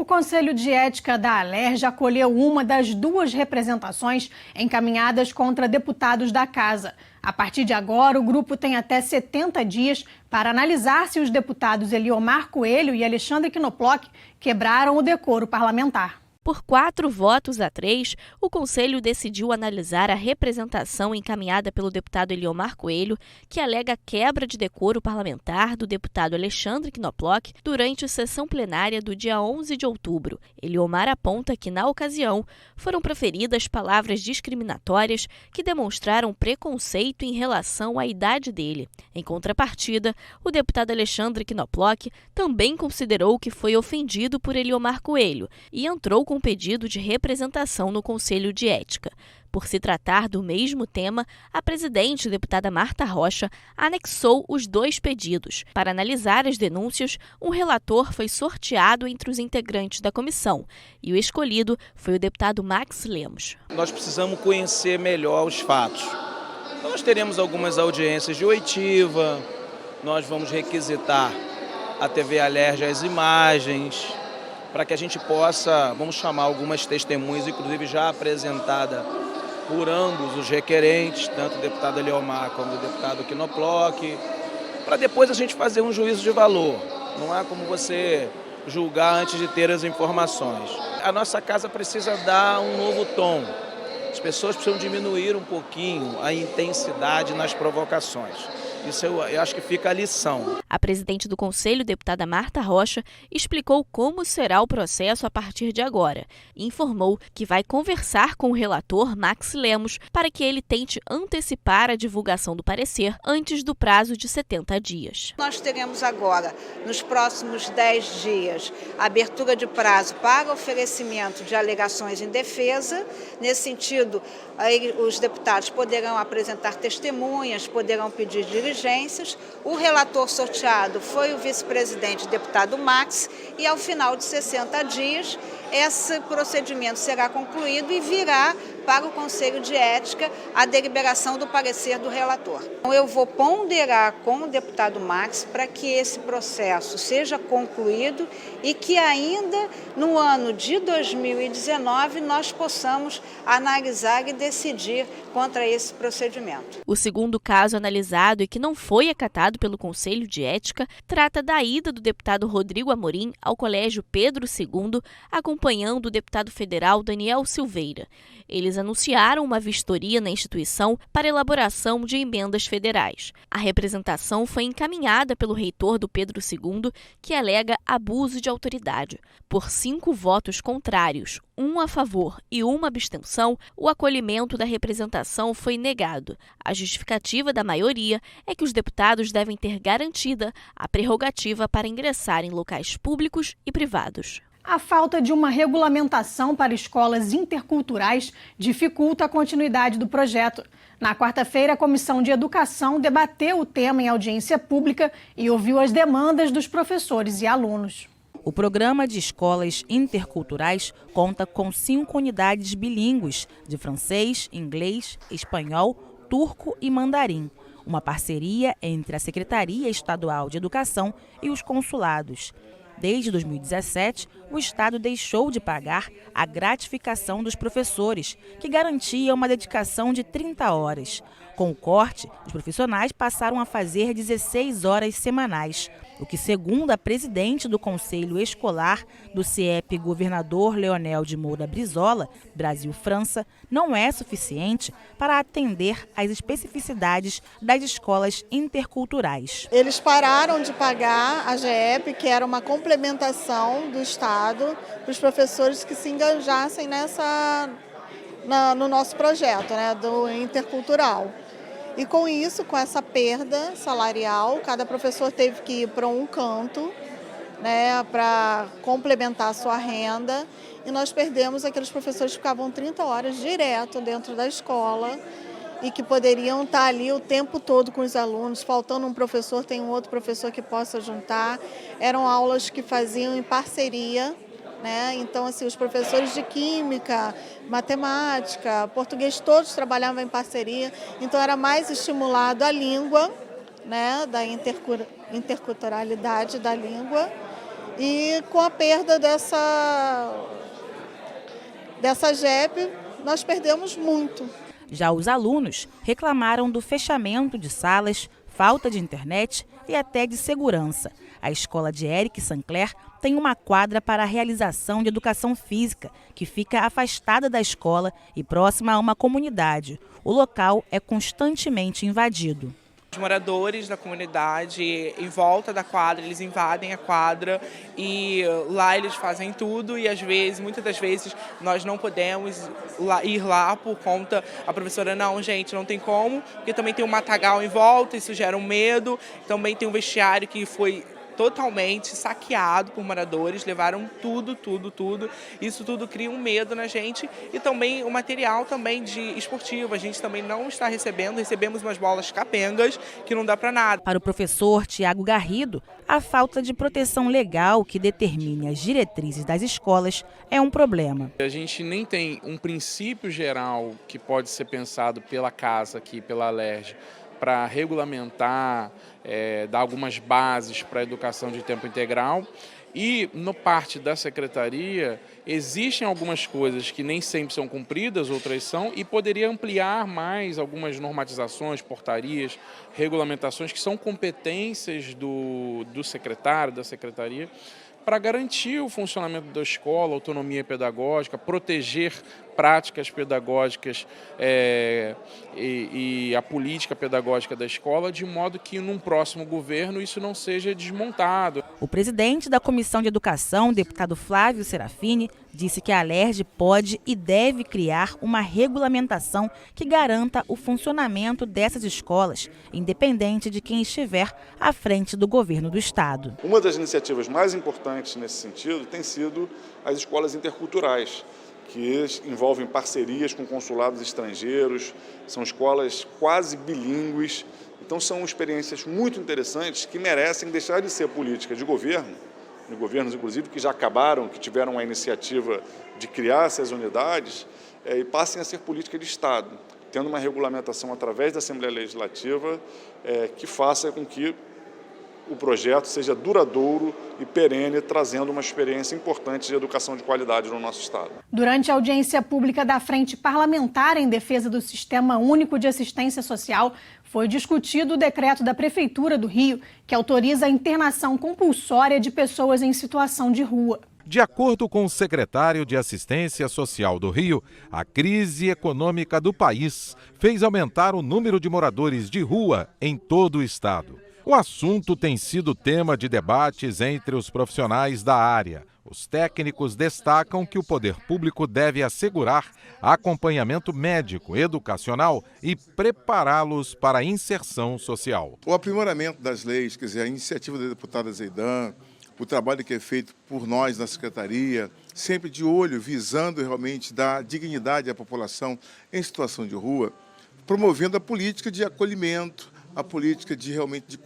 O Conselho de Ética da Alerj acolheu uma das duas representações encaminhadas contra deputados da Casa. A partir de agora, o grupo tem até 70 dias para analisar se os deputados Eliomar Coelho e Alexandre Knoploch quebraram o decoro parlamentar. Por 4 votos a 3, o Conselho decidiu analisar a representação encaminhada pelo deputado Eliomar Coelho, que alega quebra de decoro parlamentar do deputado Alexandre Knoploch durante a sessão plenária do dia 11 de outubro. Eliomar aponta que, na ocasião, foram proferidas palavras discriminatórias que demonstraram preconceito em relação à idade dele. Em contrapartida, o deputado Alexandre Knoploch também considerou que foi ofendido por Eliomar Coelho e entrou com pedido de representação no Conselho de Ética. Por se tratar do mesmo tema, a presidente, deputada Marta Rocha, anexou os dois pedidos. Para analisar as denúncias, um relator foi sorteado entre os integrantes da comissão e o escolhido foi o deputado Max Lemos. Nós precisamos conhecer melhor os fatos. Nós teremos algumas audiências de oitiva, nós vamos requisitar a TV Alerj as imagens, para que a gente possa, vamos chamar algumas testemunhas, inclusive já apresentada por ambos os requerentes, tanto o deputado Eliomar como o deputado Knoploch, para depois a gente fazer um juízo de valor. Não há como você julgar antes de ter as informações. A nossa casa precisa dar um novo tom. As pessoas precisam diminuir um pouquinho a intensidade nas provocações. Isso eu acho que fica a lição. A presidente do Conselho, deputada Marta Rocha, explicou como será o processo a partir de agora e informou que vai conversar com o relator Max Lemos para que ele tente antecipar a divulgação do parecer antes do prazo de 70 dias. Nós teremos agora, nos próximos 10 dias, a abertura de prazo para oferecimento de alegações em defesa. Nesse sentido, aí os deputados poderão apresentar testemunhas, poderão pedir diligências. O relator sorteado foi o vice-presidente, deputado Max, e ao final de 60 dias, esse procedimento será concluído e virá para o Conselho de Ética a deliberação do parecer do relator. Então, eu vou ponderar com o deputado Max para que esse processo seja concluído e que ainda no ano de 2019 nós possamos analisar e decidir contra esse procedimento. O segundo caso analisado e que não foi acatado pelo Conselho de Ética trata da ida do deputado Rodrigo Amorim ao Colégio Pedro II, acompanhando o deputado federal Daniel Silveira. Eles anunciaram uma vistoria na instituição para elaboração de emendas federais. A representação foi encaminhada pelo reitor do Pedro II, que alega abuso de autoridade. Por 5 votos contrários, 1 a favor e 1 abstenção, o acolhimento da representação foi negado. A justificativa da maioria é que os deputados devem ter garantida a prerrogativa para ingressar em locais públicos e privados. A falta de uma regulamentação para escolas interculturais dificulta a continuidade do projeto. Na quarta-feira, a Comissão de Educação debateu o tema em audiência pública e ouviu as demandas dos professores e alunos. O programa de escolas interculturais conta com 5 unidades bilíngues de francês, inglês, espanhol, turco e mandarim. Uma parceria entre a Secretaria Estadual de Educação e os consulados. Desde 2017, o Estado deixou de pagar a gratificação dos professores, que garantia uma dedicação de 30 horas. Com o corte, os profissionais passaram a fazer 16 horas semanais, o que, segundo a presidente do Conselho Escolar do CIEP, governador Leonel de Moura Brizola, Brasil-França, não é suficiente para atender às especificidades das escolas interculturais. Eles pararam de pagar a GEP, que era uma complementação do Estado, para os professores que se engajassem no nosso projeto, do intercultural. E com isso, com essa perda salarial, cada professor teve que ir para um canto, para complementar a sua renda. E nós perdemos aqueles professores que ficavam 30 horas direto dentro da escola e que poderiam estar ali o tempo todo com os alunos. Faltando um professor, tem um outro professor que possa juntar. Eram aulas que faziam em parceria. Então, assim, os professores de química, matemática, português, todos trabalhavam em parceria. Então, era mais estimulado a língua, da interculturalidade da língua. e com a perda dessa JEP, nós perdemos muito. Já os alunos reclamaram do fechamento de salas, falta de internet e até de segurança. A escola de Eric Sancler tem uma quadra para a realização de educação física, que fica afastada da escola e próxima a uma comunidade. O local é constantemente invadido. Os moradores da comunidade, em volta da quadra, eles invadem a quadra e lá eles fazem tudo e muitas das vezes, nós não podemos ir lá por conta, a professora, não, gente, não tem como, porque também tem um matagal em volta, isso gera um medo, também tem um vestiário que foi totalmente saqueado por moradores, levaram tudo. Isso tudo cria um medo na gente e também o material também de esportivo. A gente também não está recebemos umas bolas capengas que não dá para nada. Para o professor Tiago Garrido, a falta de proteção legal que determine as diretrizes das escolas é um problema. A gente nem tem um princípio geral que pode ser pensado pela casa aqui, pela Alerj, para regulamentar, dar algumas bases para a educação de tempo integral. E, no parte da secretaria, existem algumas coisas que nem sempre são cumpridas, outras são, e poderia ampliar mais algumas normatizações, portarias, regulamentações que são competências do secretário, da secretaria, para garantir o funcionamento da escola, autonomia pedagógica, proteger práticas pedagógicas e a política pedagógica da escola, de modo que num próximo governo isso não seja desmontado. O presidente da Comissão de Educação, deputado Flávio Serafini, disse que a Alerj pode e deve criar uma regulamentação que garanta o funcionamento dessas escolas, independente de quem estiver à frente do governo do estado. Uma das iniciativas mais importantes nesse sentido tem sido as escolas interculturais, que envolvem parcerias com consulados estrangeiros, são escolas quase bilíngues, então são experiências muito interessantes que merecem deixar de ser política de governos inclusive que já acabaram, que tiveram a iniciativa de criar essas unidades, e passem a ser política de Estado, tendo uma regulamentação através da Assembleia Legislativa que faça com que o projeto seja duradouro e perene, trazendo uma experiência importante de educação de qualidade no nosso estado. Durante a audiência pública da Frente Parlamentar em Defesa do Sistema Único de Assistência Social, foi discutido o decreto da Prefeitura do Rio, que autoriza a internação compulsória de pessoas em situação de rua. De acordo com o secretário de Assistência Social do Rio, a crise econômica do país fez aumentar o número de moradores de rua em todo o estado. O assunto tem sido tema de debates entre os profissionais da área. Os técnicos destacam que o poder público deve assegurar acompanhamento médico, educacional e prepará-los para a inserção social. O aprimoramento das leis, quer dizer, a iniciativa da deputada Zeidan, o trabalho que é feito por nós na Secretaria, sempre de olho, visando realmente dar dignidade à população em situação de rua, promovendo a política de acolhimento, a política de realmente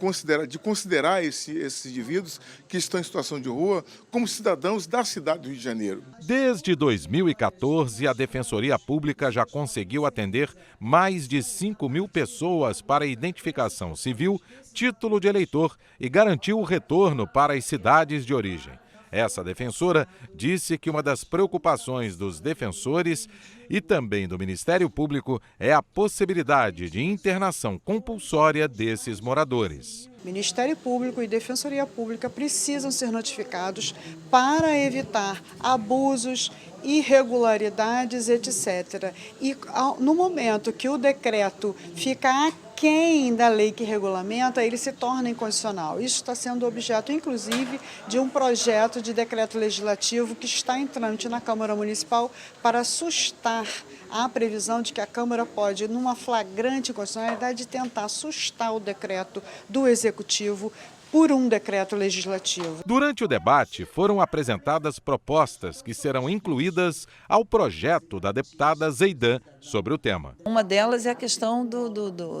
considerar esses indivíduos que estão em situação de rua como cidadãos da cidade do Rio de Janeiro. Desde 2014, a Defensoria Pública já conseguiu atender mais de 5.000 pessoas para identificação civil, título de eleitor e garantiu o retorno para as cidades de origem. Essa defensora disse que uma das preocupações dos defensores e também do Ministério Público é a possibilidade de internação compulsória desses moradores. Ministério Público e Defensoria Pública precisam ser notificados para evitar abusos, irregularidades, etc. E no momento que o decreto fica aquém da lei que regulamenta, ele se torna inconstitucional. Isso está sendo objeto, inclusive, de um projeto de decreto legislativo que está em trâmite na Câmara Municipal para sustar a previsão de que a Câmara pode, numa flagrante inconstitucionalidade, tentar sustar o decreto do Executivo por um decreto legislativo. Durante o debate, foram apresentadas propostas que serão incluídas ao projeto da deputada Zeidan sobre o tema. Uma delas é a questão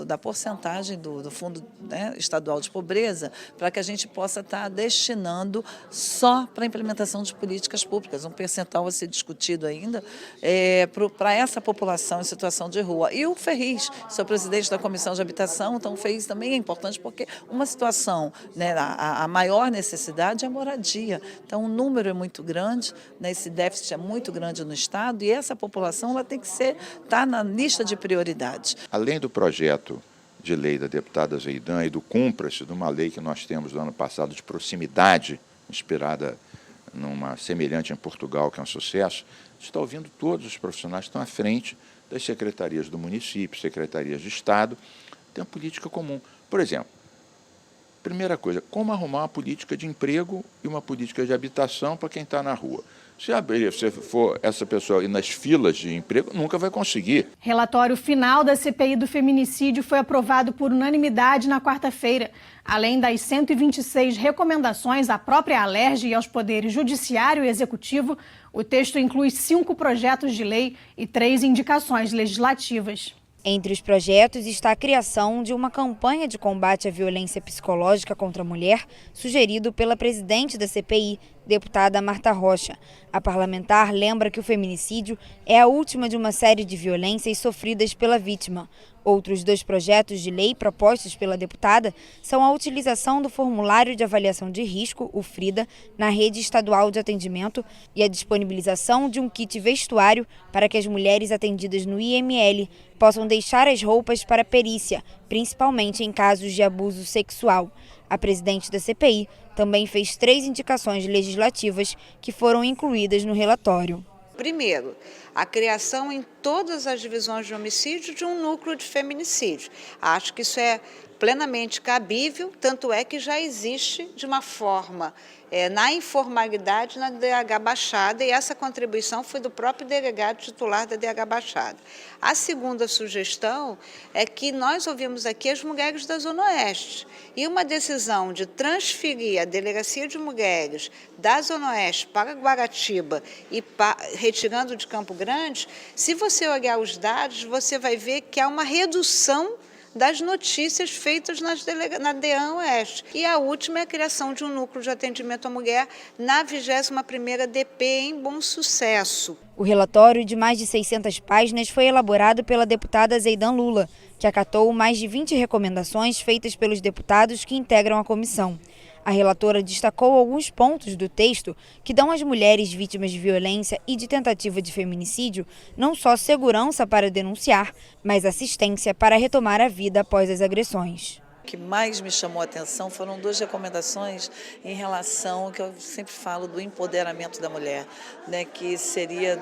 da porcentagem do Fundo Estadual de Pobreza, para que a gente possa estar destinando só para a implementação de políticas públicas, um percentual a ser discutido ainda, para essa população em situação de rua. E o Ferriz, sou presidente da Comissão de Habitação, então o Ferriz também é importante porque uma situação né, a maior necessidade é a moradia. Então, o número é muito grande, né, esse déficit é muito grande no Estado e essa população ela tem que estar na lista de prioridades. Além do projeto de lei da deputada Zeidan e do cumpra-se de uma lei que nós temos do ano passado de proximidade, inspirada numa semelhante em Portugal, que é um sucesso, está ouvindo todos os profissionais que estão à frente das secretarias do município, secretarias de Estado, tem uma política comum. Por exemplo, primeira coisa, como arrumar uma política de emprego e uma política de habitação para quem está na rua. Se for essa pessoa ir nas filas de emprego, nunca vai conseguir. Relatório final da CPI do feminicídio foi aprovado por unanimidade na quarta-feira. Além das 126 recomendações à própria Alerj e aos poderes judiciário e executivo, o texto inclui 5 projetos de lei e 3 indicações legislativas. Entre os projetos está a criação de uma campanha de combate à violência psicológica contra a mulher, sugerido pela presidente da CPI, deputada Marta Rocha. A parlamentar lembra que o feminicídio é a última de uma série de violências sofridas pela vítima. Outros 2 projetos de lei propostos pela deputada são a utilização do formulário de avaliação de risco, o FRIDA, na rede estadual de atendimento e a disponibilização de um kit vestuário para que as mulheres atendidas no IML possam deixar as roupas para perícia, principalmente em casos de abuso sexual. A presidente da CPI também fez 3 indicações legislativas que foram incluídas no relatório. Primeiro, a criação em todas as divisões de homicídio de um núcleo de feminicídio. Acho que isso é plenamente cabível, tanto é que já existe de uma forma na informalidade na DH Baixada, e essa contribuição foi do próprio delegado titular da DH Baixada. A segunda sugestão é que nós ouvimos aqui as mulheres da Zona Oeste, e uma decisão de transferir a Delegacia de Mulheres da Zona Oeste para Guaratiba e retirando de Campo Grande, se você olhar os dados, você vai ver que há uma redução das notícias feitas na DEAN Oeste. E a última é a criação de um núcleo de atendimento à mulher na 21ª DP em Bom Sucesso. O relatório de mais de 600 páginas foi elaborado pela deputada Zeidan Lula, que acatou mais de 20 recomendações feitas pelos deputados que integram a comissão. A relatora destacou alguns pontos do texto que dão às mulheres vítimas de violência e de tentativa de feminicídio não só segurança para denunciar, mas assistência para retomar a vida após as agressões. O que mais me chamou a atenção foram 2 recomendações em relação ao que eu sempre falo do empoderamento da mulher, né, que seria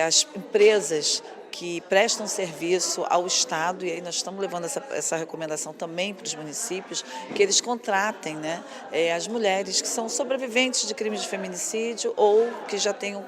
as empresas que prestam serviço ao Estado, e aí nós estamos levando essa recomendação também para os municípios, que eles contratem, né, as mulheres que são sobreviventes de crimes de feminicídio ou que já tenham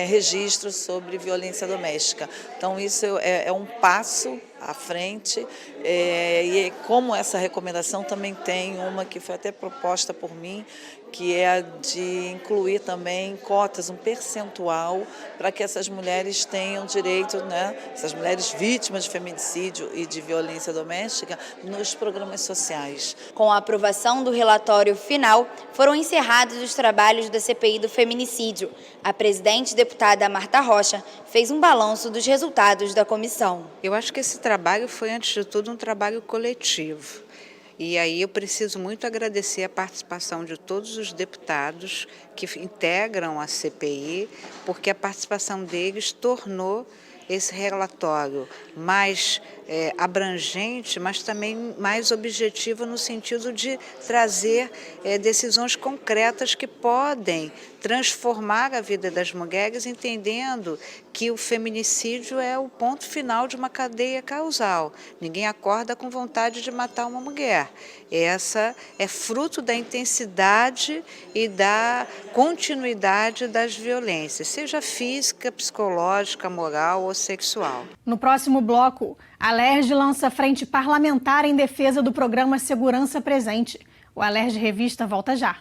registro sobre violência doméstica. Então isso é um passo à frente, e como essa recomendação também tem uma que foi até proposta por mim, que é a de incluir também cotas, um percentual para que essas mulheres tenham direito, né, essas mulheres vítimas de feminicídio e de violência doméstica, nos programas sociais. Com a aprovação do relatório final, foram encerrados os trabalhos da CPI do feminicídio. A presidente deputada Marta Rocha fez um balanço dos resultados da comissão. Eu acho que esse trabalho foi, antes de tudo, um trabalho coletivo. E aí eu preciso muito agradecer a participação de todos os deputados que integram a CPI, porque a participação deles tornou esse relatório mais abrangente, mas também mais objetivo no sentido de trazer decisões concretas que podem transformar a vida das mulheres, entendendo que o feminicídio é o ponto final de uma cadeia causal. Ninguém acorda com vontade de matar uma mulher. Essa é fruto da intensidade e da continuidade das violências, seja física, psicológica, moral ou sexual. No próximo bloco, a Alerj lança frente parlamentar em defesa do programa Segurança Presente. O Alerj Revista volta já.